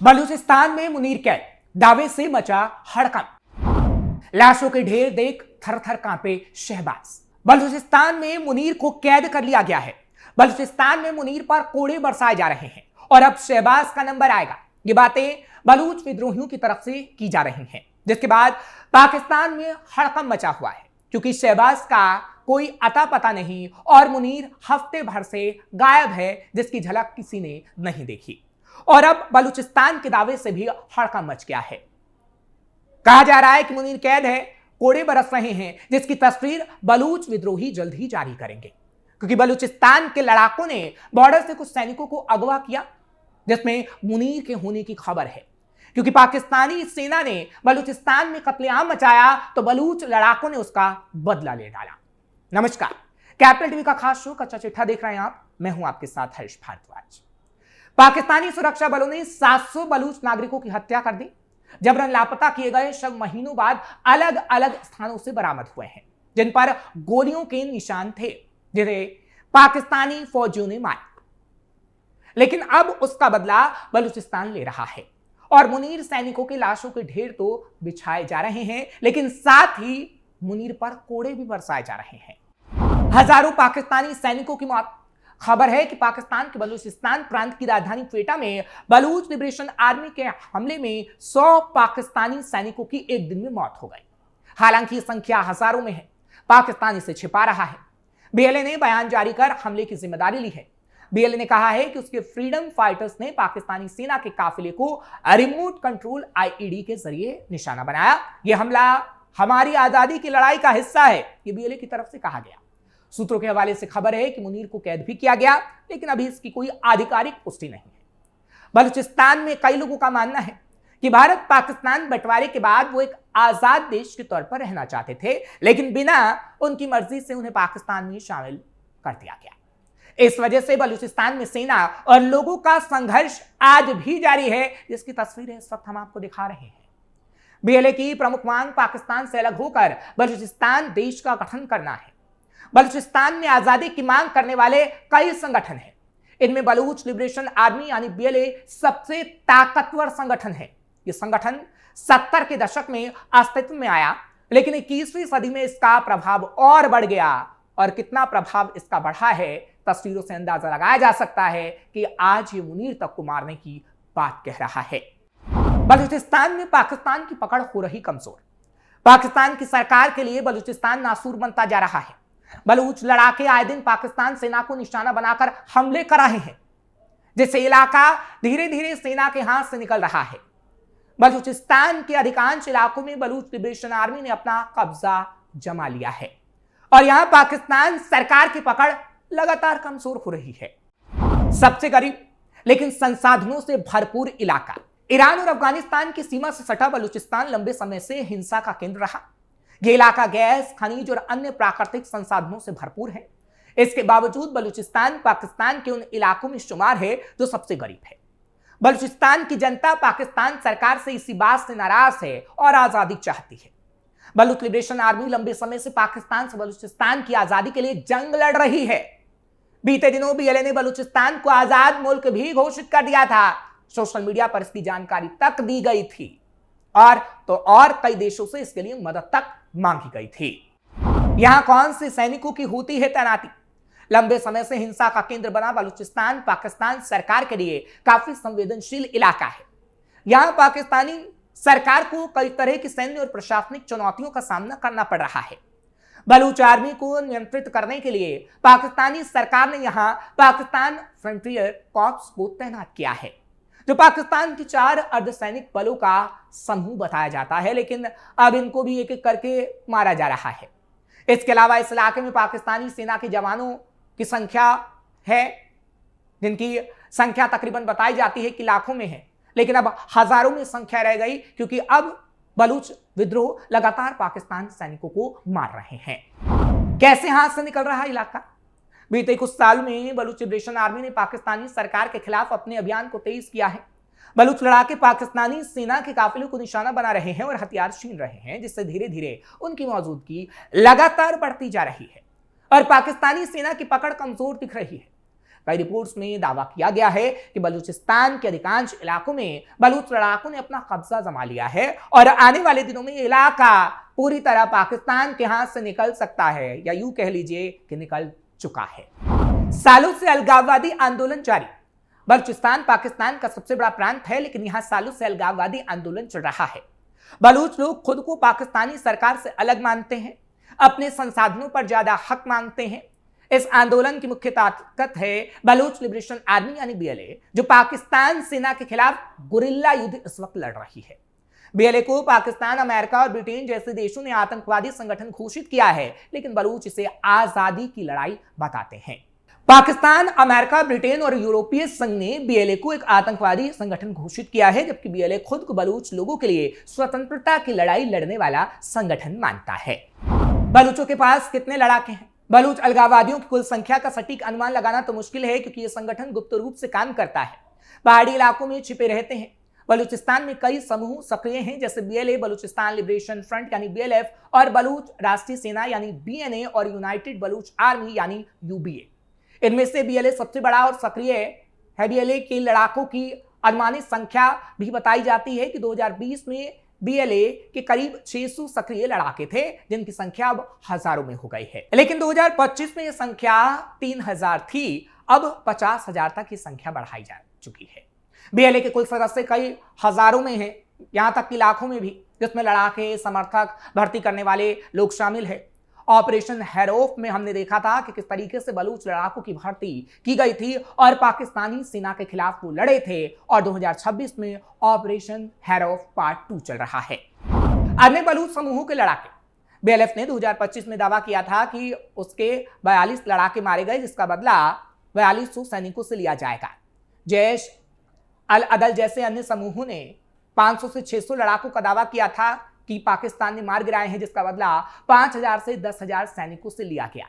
बलूचिस्तान में मुनीर कैद, दावे से मचा हड़कंप। लाशों के ढेर देख थर थर कांपे शहबाज। बलूचिस्तान में मुनीर को कैद कर लिया गया है। बलूचिस्तान में मुनीर पर कोड़े बरसाए जा रहे हैं और अब शहबाज का नंबर आएगा। ये बातें बलूच विद्रोहियों की तरफ से की जा रही हैं, जिसके बाद पाकिस्तान में हड़कंप मचा हुआ है, क्योंकि शहबाज का कोई अता पता नहीं और मुनीर हफ्ते भर से गायब है, जिसकी झलक किसी ने नहीं देखी। और अब बलूचिस्तान के दावे से भी हड़कंप मच गया है। कहा जा रहा है कि मुनीर कैद है, कोड़े बरस रहे हैं, जिसकी तस्वीर बलूच विद्रोही जल्द ही जारी करेंगे, क्योंकि बलूचिस्तान के लड़ाकों ने बॉर्डर से कुछ सैनिकों को अगवा किया, जिसमें मुनीर के होने की खबर है। क्योंकि पाकिस्तानी सेना ने बलूचिस्तान में कत्लेआम मचाया तो बलूच लड़ाकों ने उसका बदला ले डाला। नमस्कार, कैपिटल टीवी का खास शो कच्चा चिट्ठा देख रहे हैं आप। मैं हूं आपके साथ हर्ष भारद्वाज। पाकिस्तानी सुरक्षा बलों ने 700 बलूच नागरिकों की हत्या कर दी। जबरन लापता किए गए शव महीनों बाद अलग अलग स्थानों से बरामद हुए हैं, जिन पर गोलियों के निशान थे, जिन्हें पाकिस्तानी फौजियों ने मारा। लेकिन अब उसका बदला बलूचिस्तान ले रहा है और मुनीर सैनिकों की लाशों के ढेर तो बिछाए जा रहे हैं, लेकिन साथ ही मुनीर पर कोड़े भी बरसाए जा रहे हैं। हजारों पाकिस्तानी सैनिकों की मौत। खबर है कि पाकिस्तान के बलूचिस्तान प्रांत की राजधानी क्वेटा में बलूच लिबरेशन आर्मी के हमले में 100 पाकिस्तानी सैनिकों की एक दिन में मौत हो गई। हालांकि ये संख्या हजारों में है। पाकिस्तान इसे छिपा रहा है। बीएलए ने बयान जारी कर हमले की जिम्मेदारी ली है। बीएलए ने कहा है कि उसके फ्रीडम फाइटर्स ने पाकिस्तानी सेना के काफिले को रिमोट कंट्रोल आईईडी के जरिए निशाना बनाया। यह हमला हमारी आजादी की लड़ाई का हिस्सा है, ये बीएलए की तरफ से कहा गया। सूत्रों के हवाले से खबर है कि मुनीर को कैद भी किया गया, लेकिन अभी इसकी कोई आधिकारिक पुष्टि नहीं है। बलूचिस्तान में कई लोगों का मानना है कि भारत पाकिस्तान बंटवारे के बाद वो एक आजाद देश के तौर पर रहना चाहते थे, लेकिन बिना उनकी मर्जी से उन्हें पाकिस्तान में शामिल कर दिया गया। इस वजह से बलूचिस्तान में सेना और लोगों का संघर्ष आज भी जारी है, जिसकी तस्वीरें इस वक्त हम आपको दिखा रहे हैं। बीएलए की प्रमुख मांग पाकिस्तान से अलग होकर बलूचिस्तान देश का गठन करना है। बलूचिस्तान में आजादी की मांग करने वाले कई संगठन हैं। इनमें बलूच लिबरेशन आर्मी यानी बीएलए सबसे ताकतवर संगठन है। यह संगठन 70 के दशक में अस्तित्व में आया, लेकिन 21वीं सदी में इसका प्रभाव और बढ़ गया। और कितना प्रभाव इसका बढ़ा है, तस्वीरों से अंदाजा लगाया जा सकता है कि आज ये मुनीर तक को मारने की बात कह रहा है। बलूचिस्तान में पाकिस्तान की पकड़ हो रही कमजोर। पाकिस्तान की सरकार के लिए बलूचिस्तान नासूर बनता जा रहा है। बलूच लड़ाके आए दिन पाकिस्तान सेना को निशाना बनाकर हमले कर रहे हैं, जिससे इलाका धीरे धीरे सेना के हाथ से निकल रहा है। बलूचिस्तान के अधिकांश इलाकों में बलूच लिबरेशन आर्मी ने अपना कब्जा जमा लिया है और यहां पाकिस्तान सरकार की पकड़ लगातार कमजोर हो रही है। सबसे गरीब लेकिन संसाधनों से भरपूर इलाका ईरान और अफगानिस्तान की सीमा से सटा बलूचिस्तान लंबे समय से हिंसा का केंद्र रहा। यह इलाका गैस, खनिज और अन्य प्राकृतिक संसाधनों से भरपूर है। इसके बावजूद बलूचिस्तान पाकिस्तान के उन इलाकों में शुमार है जो सबसे गरीब है। बलूचिस्तान की जनता पाकिस्तान सरकार से इसी बात से नाराज है और आजादी चाहती है। बलूच लिबरेशन आर्मी लंबे समय से पाकिस्तान से बलूचिस्तान की आजादी के लिए जंग लड़ रही है। बीते दिनों बीएलए ने बलूचिस्तान को आजाद मुल्क भी घोषित कर दिया था। सोशल मीडिया पर इसकी जानकारी तक दी गई थी और कई देशों से इसके लिए मदद तक मांगी गई थी। यहां कौन से सैनिकों की होती है तैनाती? लंबे समय से हिंसा का केंद्र बना बलूचिस्तान पाकिस्तान सरकार के लिए काफी संवेदनशील इलाका है। यहां पाकिस्तानी सरकार को कई तरह की सैन्य और प्रशासनिक चुनौतियों का सामना करना पड़ रहा है। बलूच आर्मी को नियंत्रित करने के लिए पाकिस्तानी सरकार ने यहां पाकिस्तान फ्रंटियर कॉर्प्स को तैनात किया है, जो पाकिस्तान की 4 अर्धसैनिक बलों का समूह बताया जाता है, लेकिन अब इनको भी एक एक करके मारा जा रहा है। इसके अलावा इस इलाके में पाकिस्तानी सेना के जवानों की संख्या है, जिनकी संख्या तकरीबन बताई जाती है कि लाखों में है, लेकिन अब हजारों में संख्या रह गई, क्योंकि अब बलूच विद्रोह लगातार पाकिस्तान सैनिकों को मार रहे हैं। कैसे हाथ से निकल रहा इलाका? बीते कुछ साल में बलूच लिबरेशन आर्मी ने पाकिस्तानी सरकार के खिलाफ अपने अभियान को तेज किया है। बलूच लड़ाके पाकिस्तानी सेना के काफिले को निशाना बना रहे हैं और हथियार छीन रहे हैं, जिससे धीरे धीरे उनकी मौजूदगी लगातार बढ़ती जा रही है और पाकिस्तानी सेना की पकड़ कमजोर दिख रही है। कई रिपोर्ट्स में दावा किया गया है कि बलूचिस्तान के अधिकांश इलाकों में बलूच लड़ाकों ने अपना कब्जा जमा लिया है और आने वाले दिनों में ये इलाका पूरी तरह पाकिस्तान के हाथ से निकल सकता है, या यूं कह लीजिए कि निकल चुका है। सालों से अलगाववादी आंदोलन जारी। बलूचिस्तान पाकिस्तान का सबसे बड़ा प्रांत है, लेकिन यहां सालों से अलगाववादी आंदोलन चल रहा है। बलूच लोग खुद को पाकिस्तानी सरकार से अलग मानते हैं, अपने संसाधनों पर ज्यादा हक मांगते हैं। इस आंदोलन की मुख्य ताकत है बलूच लिबरेशन आर्मी यानी बीएलए, जो पाकिस्तान सेना के खिलाफ गुरिल्ला युद्ध इस वक्त लड़ रही है। बीएलए को पाकिस्तान, अमेरिका और ब्रिटेन जैसे देशों ने आतंकवादी संगठन घोषित किया है, लेकिन बलूच इसे आजादी की लड़ाई बताते हैं। पाकिस्तान, अमेरिका, ब्रिटेन और यूरोपीय संघ ने बीएलए को एक आतंकवादी संगठन घोषित किया है, जबकि बीएलए खुद को बलूच लोगों के लिए स्वतंत्रता की लड़ाई लड़ने वाला संगठन मानता है। बलूचों के पास कितने लड़ाके हैं? बलूच अलगाववादियों की कुल संख्या का सटीक अनुमान लगाना तो मुश्किल है, क्योंकि यह संगठन गुप्त रूप से काम करता है, पहाड़ी इलाकों में छिपे रहते हैं। बलूचिस्तान में कई समूह सक्रिय हैं, जैसे बीएलए, बलूचिस्तान लिबरेशन फ्रंट यानी बीएलएफ और बलूच राष्ट्रीय सेना यानी बीएनए और यूनाइटेड बलूच आर्मी यानी यूबीए। इनमें से बीएलए सबसे बड़ा और सक्रिय है। बीएलए के लड़ाकों की अनुमानित संख्या भी बताई जाती है कि 2020 में बीएलए के करीब 600 सक्रिय लड़ाके थे, जिनकी संख्या अब हजारों में हो गई है। लेकिन 2025 में यह संख्या 3000 थी, अब 50,000 तक की संख्या बढ़ाई जा चुकी है। बीएलए के कुल सदस्य कई हजारों में हैं, यहां तक कि लाखों में भी, जिसमें लड़ाके, समर्थक, भर्ती करने वाले लोग शामिल हैं। ऑपरेशन हैरोफ में हमने देखा था कि किस तरीके से बलूच लड़ाकों की भर्ती की गई थी और पाकिस्तानी सेना के खिलाफ वो लड़े थे, और 2026 में ऑपरेशन हैरोफ पार्ट 2 चल रहा है। अन्य बलूच समूहों के लड़ाके। बीएलएफ ने 2025 में दावा किया था कि उसके 42 लड़ाके मारे गए, जिसका बदला 4200 सैनिकों से लिया जाएगा। जैश अल अदल जैसे अन्य समूहों ने 500 से 600 लड़ाकों का दावा किया था कि पाकिस्तान ने मार गिराए हैं, जिसका बदला 5000 से 10,000 सैनिकों से लिया गया।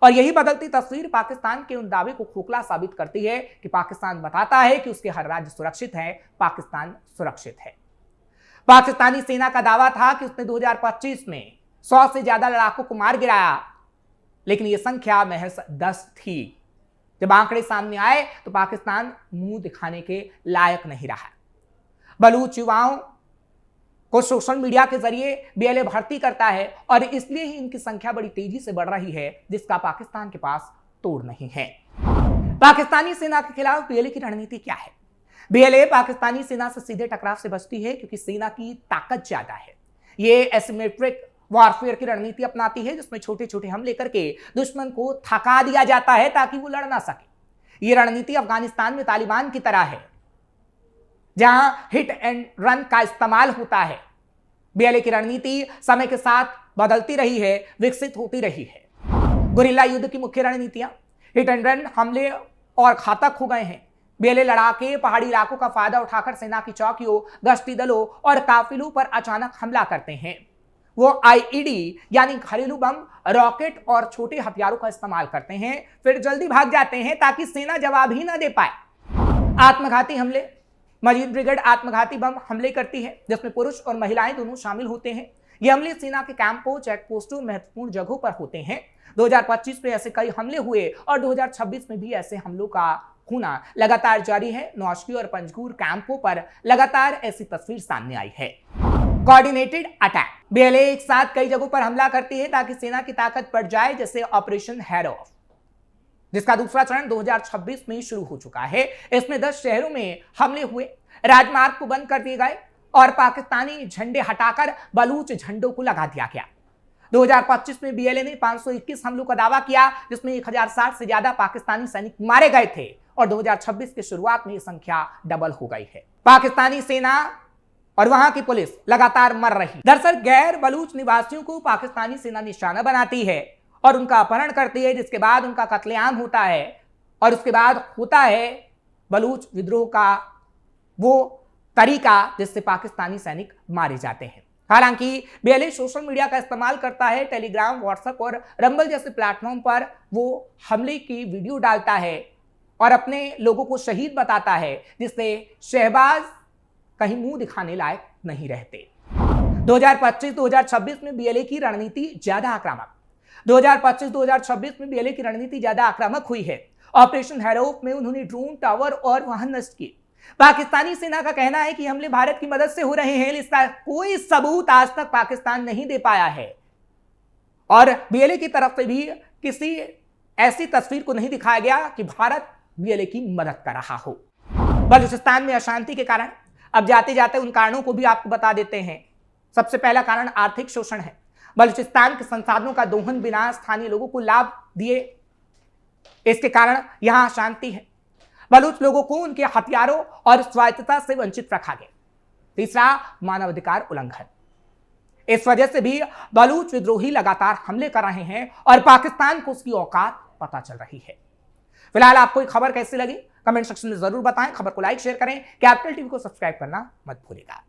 और यही बदलती तस्वीर पाकिस्तान के उन दावे को खोखला साबित करती है कि पाकिस्तान बताता है कि उसके हर राज्य सुरक्षित है, पाकिस्तान सुरक्षित है। पाकिस्तानी सेना का दावा था कि उसने 2025 में 100 से ज्यादा लड़ाकों को मार गिराया, लेकिन यह संख्या महज 10 थी। जब आंकड़े सामने आए तो पाकिस्तान मुंह दिखाने के लायक नहीं रहा। बलूच युवाओं को सोशल मीडिया के जरिए बीएलए भर्ती करता है, और इसलिए ही इनकी संख्या बड़ी तेजी से बढ़ रही है, जिसका पाकिस्तान के पास तोड़ नहीं है। पाकिस्तानी सेना के खिलाफ बीएलए की रणनीति क्या है? बीएलए पाकिस्तानी सेना से सीधे टकराव से बचती है, क्योंकि सेना की ताकत ज्यादा है। ये एसिमेट्रिक वॉरफेयर की रणनीति अपनाती है, जिसमें छोटे छोटे हमले करके दुश्मन को थका दिया जाता है ताकि वो लड़ ना सके। ये रणनीति अफगानिस्तान में तालिबान की तरह है, जहां हिट एंड रन का इस्तेमाल होता है। बीएलए की रणनीति समय के साथ बदलती रही है, विकसित होती रही है। गुरिल्ला युद्ध की मुख्य रणनीतियां हिट एंड रन हमले और घातक हो गए हैं। बीएलए लड़ाके पहाड़ी इलाकों का फायदा उठाकर सेना की चौकियों, गश्ती दलों और काफिलों पर अचानक हमला करते हैं। वो आईईडी यानी घरेलू बम, रॉकेट और छोटे हथियारों का इस्तेमाल करते हैं, फिर जल्दी भाग जाते हैं ताकि सेना जवाब ही ना दे पाए। आत्मघाती हमले। मजीद ब्रिगेड आत्मघाती बम हमले करती है, जिसमें पुरुष और महिलाएं दोनों शामिल होते हैं। ये हमले सेना के कैंपों, चेक पोस्टों, महत्वपूर्ण जगहों पर होते हैं। 2025 में ऐसे कई हमले हुए और 2026 में भी ऐसे हमलों का होना लगातार जारी है। नौशकी और पंजगूर कैंपों पर लगातार ऐसी तस्वीर सामने आई है। Coordinated attack. बीएलए एक साथ कई जगहों पर हमला करती है ताकि सेना की ताकत बढ़ जाए, जैसे ऑपरेशन हैरोफ, जिसका दूसरा चरण 2026 में शुरू हो चुका है। इसमें 10 शहरों में हमले हुए, राजमार्ग को बंद कर दिए गए और पाकिस्तानी झंडे हटाकर बलूच झंडों को लगा दिया गया। 2025 में बीएलए ने 521 हमलों का दावा किया, जिसमें 1060 से ज्यादा पाकिस्तानी सैनिक मारे गए थे, और 2026 की शुरुआत में यह संख्या डबल हो गई है। पाकिस्तानी सेना और वहां की पुलिस लगातार मर रही। दरअसल गैर बलूच निवासियों को पाकिस्तानी सेना निशाना बनाती है और उनका अपहरण करती है, जिसके बाद उनका कत्लेआम होता है, और उसके बाद होता है बलूच विद्रोह का वो तरीका जिससे पाकिस्तानी सैनिक मारे जाते हैं। हालांकि बीएलए सोशल मीडिया का इस्तेमाल करता है, टेलीग्राम, व्हाट्सएप और रंबल जैसे प्लेटफॉर्म पर वो हमले की वीडियो डालता है और अपने लोगों को शहीद बताता है, जिससे शहबाज कहीं मुंह दिखाने लायक नहीं रहते। 2025-2026 में बीएलए की रणनीति ज्यादा आक्रामक। 2025-2026 में बीएलए की रणनीति ज्यादा आक्रामक हुई है ऑपरेशन हैरोप में उन्होंने ड्रोन टावर और वाहन नष्ट किए। पाकिस्तानी सेना का कहना है कि हमले भारत की मदद से हो रहे हैं, इसका कोई सबूत आज तक पाकिस्तान नहीं दे पाया है और बीएलए की तरफ से भी किसी ऐसी तस्वीर को नहीं दिखाया गया कि भारत बीएलए की मदद कर रहा हो। बलूचिस्तान में अशांति के कारण अब जाते जाते उन कारणों को भी आपको बता देते हैं। सबसे पहला कारण आर्थिक शोषण है। बलूचिस्तान के संसाधनों का दोहन बिना स्थानीय लोगों को लाभ दिए, इसके कारण यहां अशांति है। बलूच लोगों को उनके हथियारों और स्वायत्तता से वंचित रखा गया। तीसरा, मानवाधिकार उल्लंघन। इस वजह से भी बलूच विद्रोही लगातार हमले कर रहे हैं और पाकिस्तान को उसकी औकात पता चल रही है। फिलहाल आपको ये खबर कैसी लगी कमेंट सेक्शन में जरूर बताएं। खबर को लाइक शेयर करें, कैपिटल टीवी को सब्सक्राइब करना मत भूलिएगा।